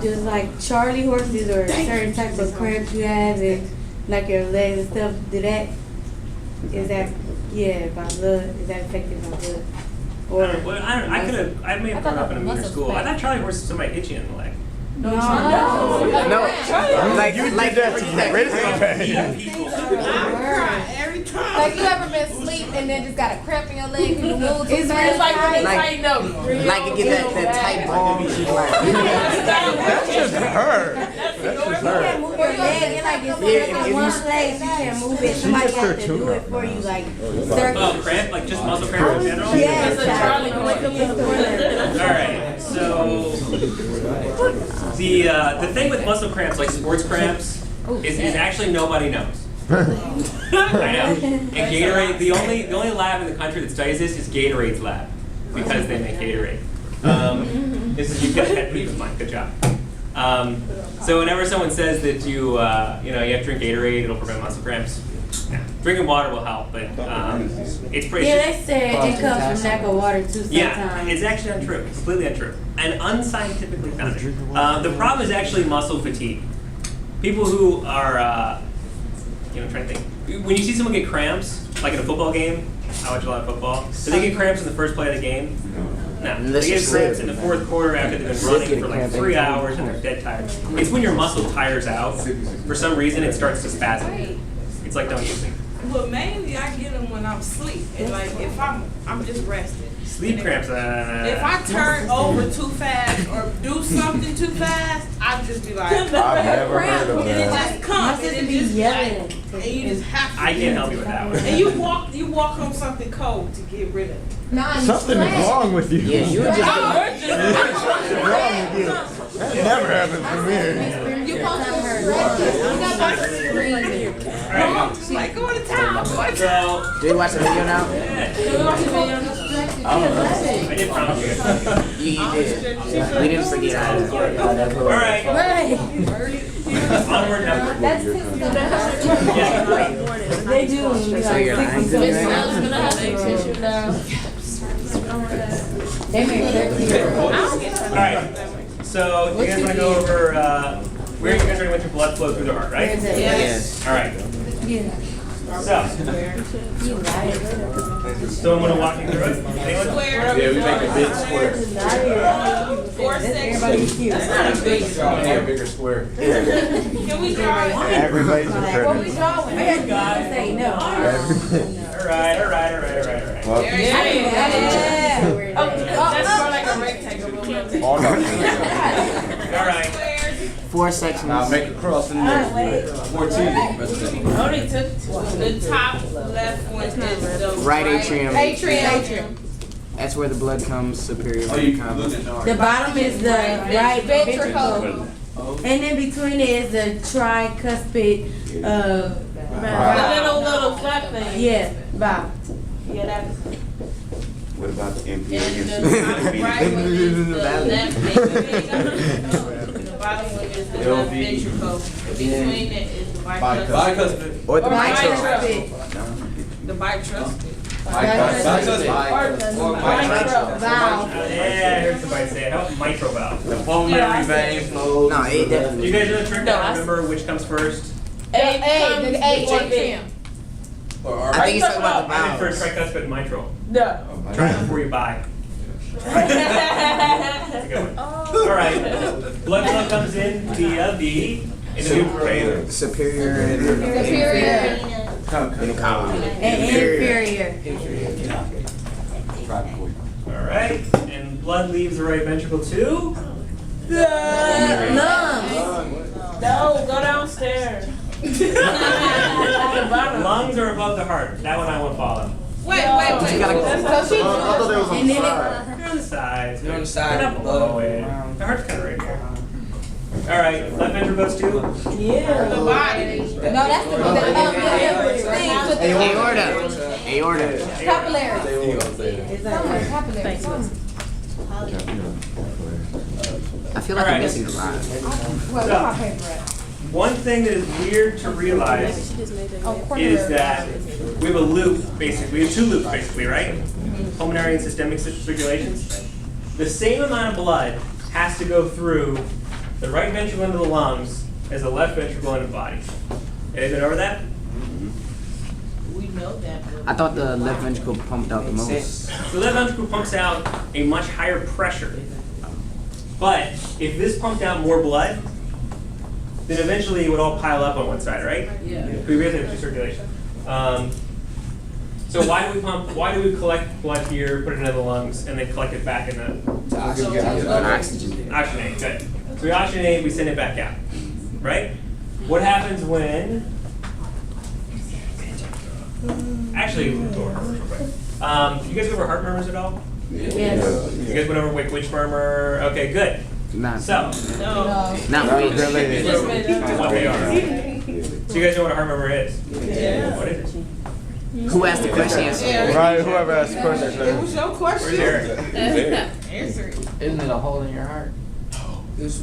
Just like Charlie horses or certain types of cramps you have, and like your legs and stuff, do that? Is that by blood? Is that affected by blood? Or I may have grown up in a meaner school. I thought Charlie horse is somebody hit you in the leg. no. Like you did that to racing pain. Every time. Like you ever been asleep and then just got a cramp in your leg and you move too It's fast? like when they tighten up. Like you get that tight ball. That's just her. That's just You her. can't move your leg. It's like it's in one place. You can't move it. Somebody has to do it for you, like circle. Oh, cramp? Like just muscle cramp in general? Yes, All right. So the thing with muscle cramps, like sports cramps, is actually nobody knows. I know. And Gatorade, the only lab in the country that studies this is Gatorade's lab, because they make Gatorade. This is you get a pet peeve of mine. Good job. So whenever someone says that you have to drink Gatorade, it'll prevent muscle cramps. Yeah. Drinking water will help, but it's pretty. Yeah, they say it comes from lack of water too sometimes. Yeah, it's actually untrue. Completely untrue. And unscientifically founded. The problem is actually muscle fatigue. People who are, I'm trying to think. When you see someone get cramps, like in a football game, I watch a lot of football. Do they get cramps in the first play of the game? No. They get cramps in the fourth quarter after they've been running for like 3 hours and they're dead tired. It's when your muscle tires out. For some reason, it starts to spasm. It's like don't use it. Well, mainly I get them when I'm asleep, and like if I'm just rested. Sleep cramps. If I turn over too fast or do something too fast, I just be like, I've never heard of and it that. just comes, and it just yelling. and you just have to. I can't help you with that one. And you walk on something cold to get rid of it. Something is wrong with you. Yeah, you were just. Something's wrong with you. That never happens to me. You supposed to Like going to town. So, Do you watch the video now? I did promise you guys. You did. We didn't forget either. All right. Onward and upward. They do. So you're lying to me right now? They make 13. All right. So you guys want to go over where you guys are going to let your blood flow through the heart, right? Yes. All right. Yeah. So I'm going to walk you through it. Anyone? Square. Yeah, we make a big square. 4 sections. Everybody's cute. That's not a big. We need a bigger square. Can we draw it? Everybody's a What we critic. drawing? I gotta say no. All right. Well, Yeah. That's more like a rectangle. all All right. 4 sections. Now make a cross in there. 14. Only took the top left one is the Right atrium. Atrium. That's where the blood comes superior Oh, to you the can common. look at the The bottom is the right ventricle. Ventricle. And in between it is the tricuspid, The little flat thing. yeah, valve. Yeah, that's. What about the And inferior? the top right one is the left ventricle. The bottom one is the left ventricle. Between it is the bicuspid. Or the mitral. Tricuspid. The bicuspid. Valve. Yeah, I heard somebody say it. How about mitral valve? The pulmonary vein flows. No, it definitely. You guys know the trick? I remember which comes first. The atrium. I think he's talking about the I meant valves. for tricuspid and mitral. No. Try it before you buy. That's a good one. All right. Blood flow comes in via the inferior. Superior and Superior. And inferior. All right. And blood leaves the right ventricle too. Lungs. No, go downstairs. Lungs are above the heart. That one I won't follow. Wait. And then it, You're on the sides. You're on the side. You're not below it. The heart's kind of right here. All right. Left ventricle goes to. The body. No, that's the thing with the Aorta. Aorta. capillary. Capillary. I feel like I'm missing a lot. One thing that is weird to realize is that we have a loop, basically. We have 2 loops, basically, right? Pulmonary and systemic circulations. The same amount of blood has to go through the right ventricle into the lungs as the left ventricle into the body. Anything over that? We know that. but- I thought the left ventricle pumped out the most. So the left ventricle pumps out a much higher pressure. But if this pumped out more blood, then eventually it would all pile up on one side, right? Yeah. We really have circulation. So why do we pump? Why do we collect blood here, put it into the lungs, and then collect it back in the Oxygen. oxygenate? Good. So we oxygenate, we send it back out, right? What happens when? Actually, let's go over heart murmurs real quick. You guys go over heart murmurs at all? Yes. You guys went over which murmur? Okay, good. Not, So, No. not really. what they are. So you guys know what a heart murmur is? Yeah. What is it? Who asked the question? Right, whoever asked the question. It was your Where's question. Eric? Answer it. Isn't it a hole in your heart? That's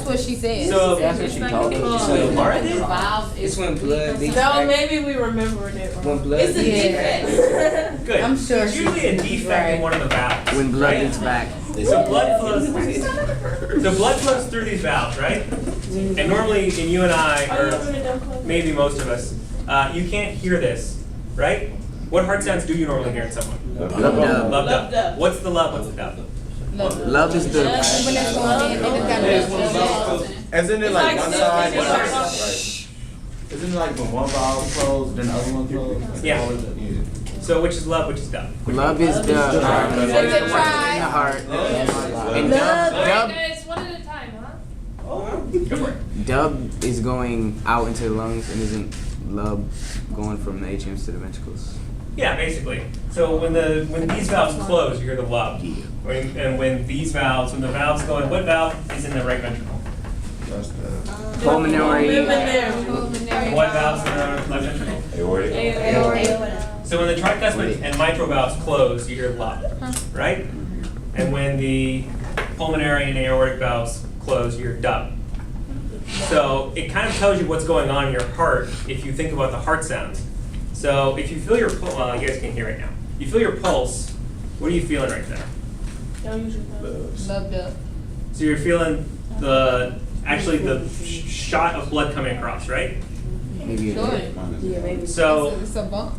what she said. So, That's what she told us. so heart is? It's when blood leaks No, back. maybe we remembered it wrong. When blood It's a leaks defect. Good. I'm sure It's usually a defect in one of the valves. When blood right? leaks back. So blood flows. So blood flows through these valves, right? And normally, in you and I, or maybe most of us, you can't hear this, right? What heart sounds do you normally hear in someone? Love dub. Love Love dub. dub. What's the love? What's the dub? Love is the. When it's going in, they just got Isn't it like one side? What heart? Isn't it like when one valve closed, then the other one closed? Yeah. So which is love? Which is dub? Love is the. Take a try. In the heart. And Love. Guys, one at a time, huh? Go for it. Dub is going out into the lungs, and isn't love going from the atriums to the ventricles? Yeah, basically. So when these valves close, you hear the love. When these valves, when the valves go in, what valve is in the right ventricle? Pulmonary. What valves in the left ventricle? So when the tricuspid and mitral valves close, you hear love, right? And when the pulmonary and aortic valves close, you hear dub. So it kind of tells you what's going on in your heart if you think about the heart sounds. So if you feel your pulse, well, you guys can hear right now. You feel your pulse, what are you feeling right there? Loved up. So you're feeling actually the shot of blood coming across, right? Maybe. Yeah, maybe. So It's a bump.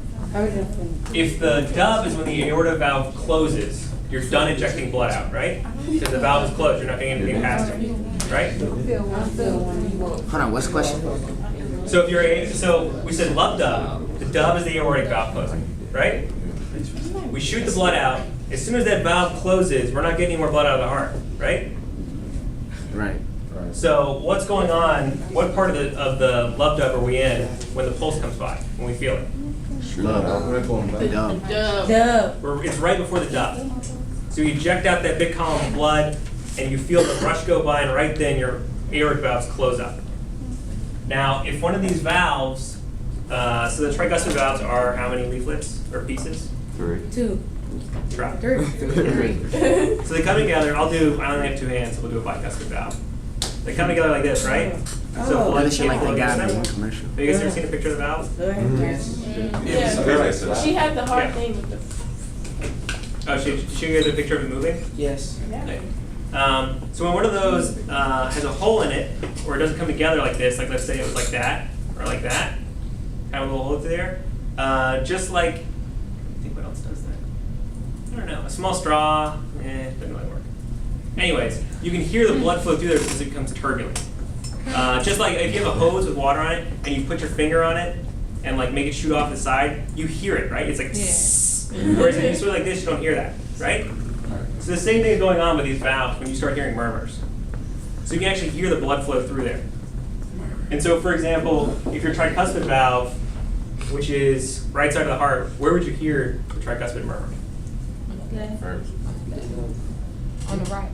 if the dub is when the aorta valve closes, you're done injecting blood out, right? Because the valve is closed, you're not getting anything past it, right? Hold on, what's the question? So we said love dub. The dub is the aortic valve closing, right? We shoot the blood out. As soon as that valve closes, we're not getting any more blood out of the heart, right? Right. So what's going on? What part of the love dub are we in when the pulse comes by, when we feel it? The dub. Dub. It's right before the dub. So you eject out that big column of blood, and you feel the rush go by, and right then your aortic valves close up. Now, if one of these valves, so the tricuspid valves are how many leaflets or pieces? 2. Try. 3. So they come together. I only have 2 hands, so we'll do a bicuspid valve. They come together like this, right? So Oh, blood that shit can like flow the guy against in them. the commercial. Have you guys ever seen a picture of the valve? Yeah. She had the hard Yeah. thing with the. Oh, should you guys a picture of it moving? Yes. Okay. So when one of those has a hole in it, or it doesn't come together like this, like let's say it was like that, or like that, kind of a little hole through there, just like, I think what else does that? I don't know, a small straw, doesn't really work. Anyways, you can hear the blood flow through there because it becomes turbulent. Just like if you have a hose with water on it, and you put your finger on it, and like make it shoot off the side, you hear it, right? It's like, whereas if you sort of like this, you don't hear that, right? So the same thing is going on with these valves when you start hearing murmurs. So you can actually hear the blood flow through there. And so, for example, if your tricuspid valve, which is right side of the heart, where would you hear the tricuspid murmur? On the right.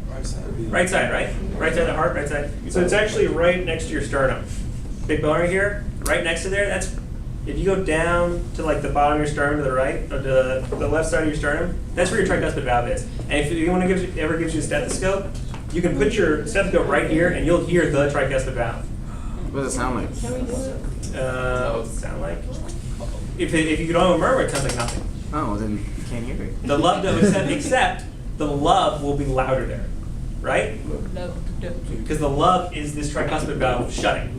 Right side, right? Right side of the heart, right side. So it's actually right next to your sternum. Big bone right here, right next to there. That's if you go down to like the bottom of your sternum to the right, or to the left side of your sternum, that's where your tricuspid valve is. And if anyone ever gives you a stethoscope, you can put your stethoscope right here, and you'll hear the tricuspid valve. What does it sound like? What does it sound like? If you don't have a murmur, it sounds like nothing. Oh, well then you can't hear it. The love, except the love will be louder there, right? Because the lub is this tricuspid valve shutting.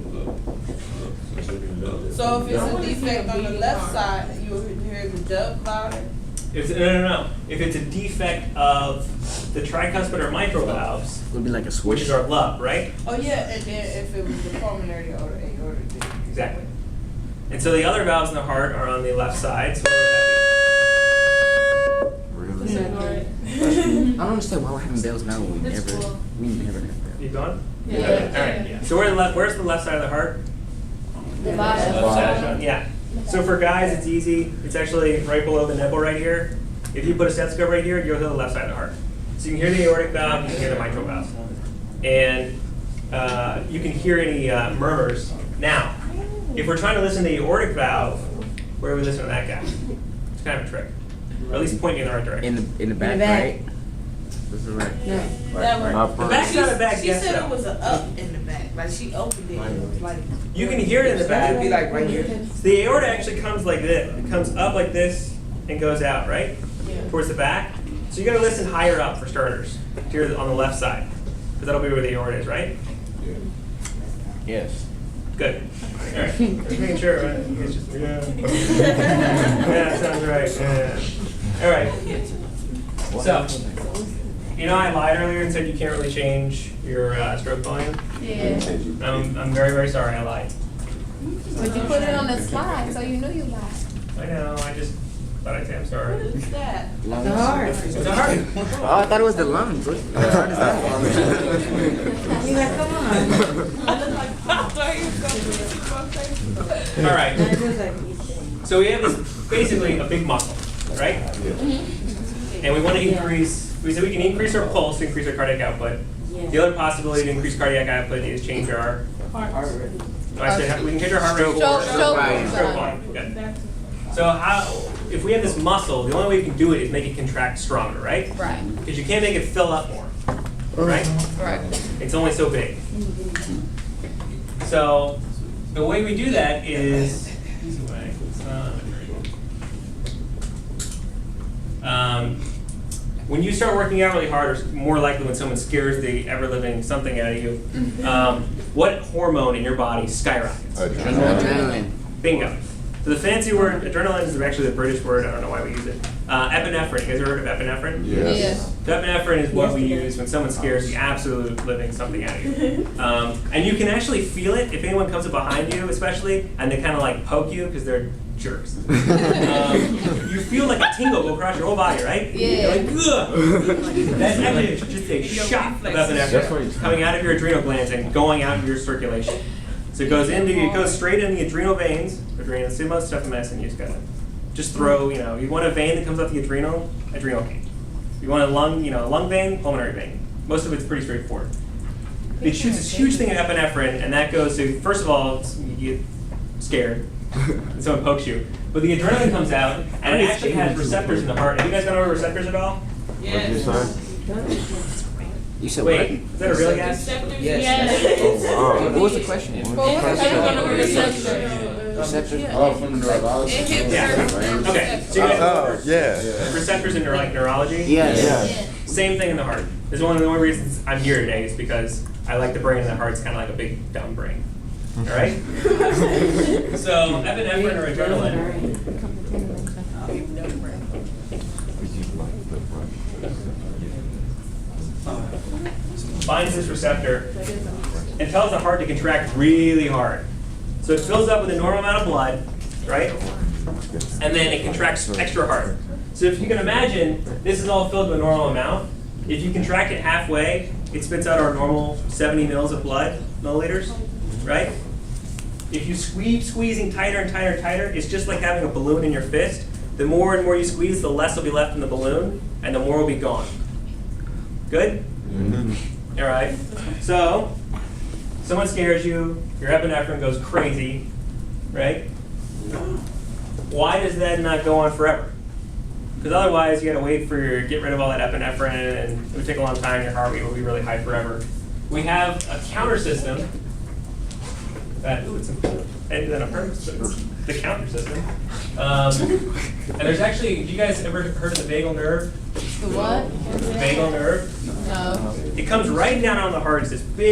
So if it's a defect on the left side, you'll hear the dub louder? No. If it's a defect of the tricuspid or mitral valves, It would be like a which switch. is our lub, right? Oh, yeah, and then if it was the pulmonary or the aortic. Exactly. And so the other valves in the heart are on the left side. So where would that I don't understand why we're having bells now when we never have bells. be? You gone? Yeah. Okay. All right. Yeah. So where's the left side of the heart? The bottom. Left side. Yeah. So for guys, it's easy. It's actually right below the nipple right here. If you put a stethoscope right here, you'll hear the left side of the heart. So you can hear the aortic valve, you can hear the mitral valve. And you can hear any murmurs. Now, if we're trying to listen to the aortic valve, where do we listen to that guy? It's kind of a trick. Or at least pointing in the right direction. In the back, right? This is right. That one. Up The front. back's not a back, She yes, said it no. was an up in the back, like she opened it, and it was like. You can hear it in the back. It'd be like right here. So the aorta actually comes like this. It comes up like this and goes out, right? Towards the back. So you're going to listen higher up for starters, to hear on the left side. Because that'll be where the aorta is, right? Yes. Good. All right. Just making sure, right? It's just, yeah. Yeah, sounds right. Yeah. All right. So, you know, I lied earlier and said you can't really change your stroke volume. Yeah. I'm very, very sorry I lied. But you put it on the slide, so you knew you lied. I know, I just thought I'd say I'm sorry. What is that? Lungs. The heart. It's a heart. Oh, I thought it was the lungs. What the heart is that? You like, come on. All right. Now it looks like So we have this basically a big muscle, right? And we want to increase. We said we can increase our pulse to increase our cardiac output. The other possibility to increase cardiac output is change our. I said we can change our heart rate or Stroke stroke volume. volume. Good. So if we have this muscle, the only way you can do it is make it contract stronger, right? Right. Because you can't make it fill up more, right? Right. It's only so big. So the way we do that is easy way. When you start working out really hard, or more likely when someone scares the ever-living something out of you, what hormone in your body skyrockets? Adrenaline. Bingo. So the fancy word, adrenaline is actually the British word, I don't know why we use it. Epinephrine, you guys ever heard of epinephrine? Yes. So epinephrine is what we use when someone scares the absolute living something out of you. And you can actually feel it if anyone comes up behind you, especially, and they kind of like poke you because they're jerks. You feel like a tingle go across your whole body, right? Yeah. You're like, ugh. That's actually just a shot of epinephrine coming out of your adrenal glands and going out into your circulation. So it goes straight in the adrenal veins. Adrenal, see most stuff in medicine, you just gotta just throw, you want a vein that comes out the adrenal vein. You want a lung vein, pulmonary vein. Most of it's pretty straightforward. It shoots this huge thing of epinephrine, and that goes to, first of all, you get scared, and someone pokes you. But the adrenaline comes out, and it actually has receptors in the heart. Have you guys gone over receptors at all? Yes. You said Wait, what? is that a real guess? Yes. Oh, What was the question? Receptors. Oh, from the neurologist. Yeah. Okay, so you guys Oh, know yeah. receptors in neurology? Yes. Yeah. Same thing in the heart. This is one of the only reasons I'm here today is because I like the brain, and the heart's kind of like a big dumb brain. All right? So epinephrine or adrenaline binds this receptor and tells the heart to contract really hard. So it fills up with a normal amount of blood, right? And then it contracts extra hard. So if you can imagine, this is all filled with a normal amount. If you contract it halfway, it spits out our normal 70 mils of blood, milliliters, right? If you squeezing tighter and tighter and tighter, it's just like having a balloon in your fist. The more and more you squeeze, the less will be left in the balloon, and the more will be gone. Good? All right. So, someone scares you, your epinephrine goes crazy, right? Why does that not go on forever? Because otherwise, you got to wait for get rid of all that epinephrine, and it would take a long time. Your heart rate will be really high forever. We have a counter system that ended on a purpose. the counter system. And there's actually, you guys ever heard of the vagal nerve? The what? Vagal nerve? No. It comes right down on the heart. It's this big